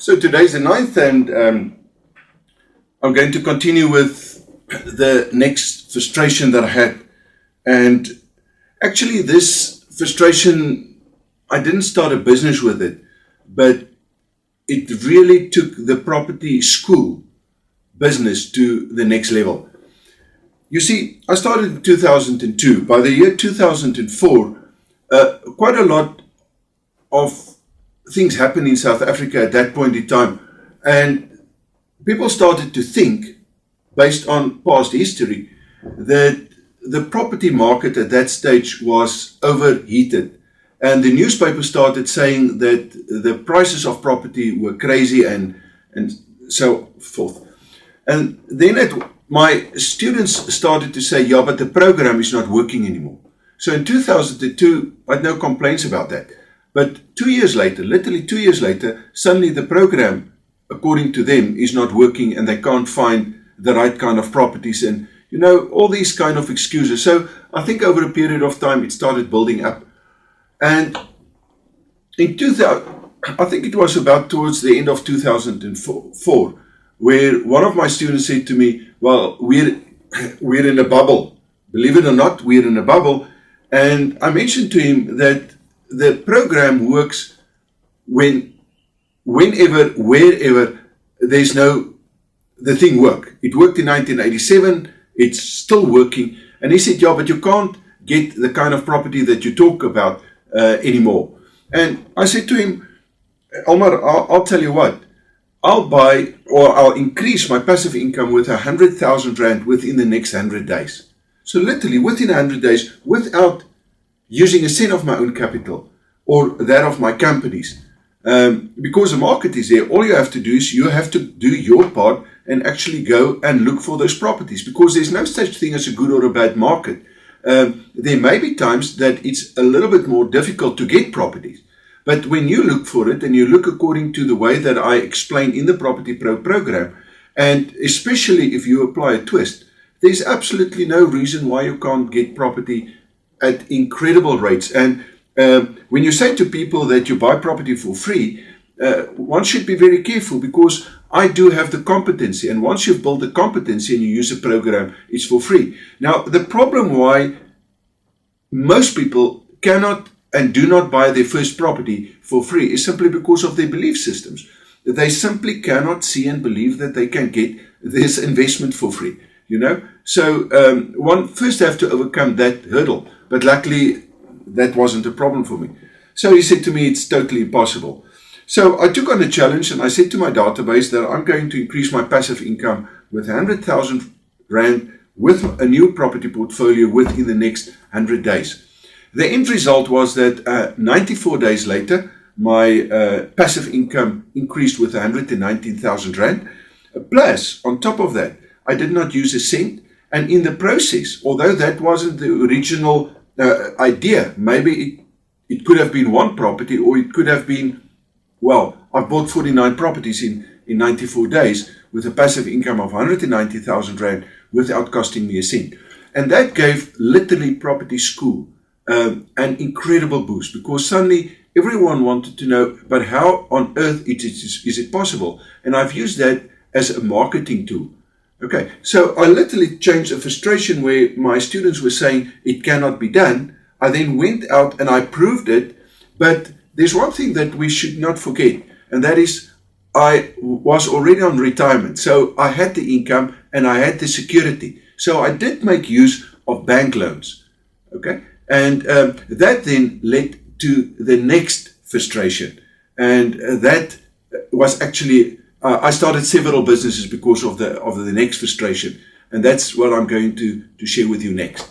So today's the 9th, and I'm going to continue with the next frustration that I had. And actually this frustration, I didn't start a business with it, but it really took the property school business to the next level. You see, I started in 2002. By the year 2004, quite a lot of things happened in South Africa at that point in time, and people started to think, based on past history, that the property market at that stage was overheated, and the newspaper started saying that the prices of property were crazy and so forth. And then my students started to say, yeah, but the program is not working anymore. So in 2002, I had no complaints about that. But 2 years later, literally 2 years later, suddenly the program, according to them, is not working and they can't find the right kind of properties and, you know, all these kind of excuses. So I think over a period of time, it started building up. And in 2000, I think it was about towards the end of 2004, where one of my students said to me, well, we're in a bubble. Believe it or not, we're in a bubble. And I mentioned to him that the program works whenever, wherever the thing work. It worked in 1987, it's still working. And he said, yeah, but you can't get the kind of property that you talk about anymore. And I said to him, Omar, I'll tell you what, I'll buy or I'll increase my passive income with 100,000 Rand within the next 100 days. So literally within 100 days, without using a cent of my own capital or that of my companies. Because the market is there, all you have to do is you have to do your part and actually go and look for those properties, because there's no such thing as a good or a bad market. There may be times that it's a little bit more difficult to get properties. But when you look for it and you look according to the way that I explain in the Property Pro program, and especially if you apply a twist, there's absolutely no reason why you can't get property at incredible rates. And when you say to people that you buy property for free, one should be very careful, because I do have the competency, and once you've built the competency and you use a program, it's for free. Now, the problem why most people cannot and do not buy their first property for free is simply because of their belief systems. They simply cannot see and believe that they can get this investment for free, you know. So one first have to overcome that hurdle, but luckily that wasn't a problem for me. So he said to me, it's totally impossible. So I took on a challenge and I said to my database that I'm going to increase my passive income with 100,000 Rand with a new property portfolio within the next 100 days. The end result was that 94 days later, my passive income increased with 119,000 Rand. Plus, on top of that, I did not use a cent. And in the process, although that wasn't the original idea, maybe it could have been one property, or it could have been, well, I bought 49 properties in 94 days with a passive income of 190,000 Rand without costing me a cent. And that gave literally property school an incredible boost, because suddenly everyone wanted to know, but how on earth is it possible? And I've used that as a marketing tool. Okay, so I literally changed a frustration where my students were saying it cannot be done. I then went out and I proved it. But there's one thing that we should not forget, and that is I was already on retirement. So I had the income and I had the security. So I did make use of bank loans. Okay, and that then led to the next frustration. And that was actually, I started several businesses because of the next frustration. And that's what I'm going to share with you next.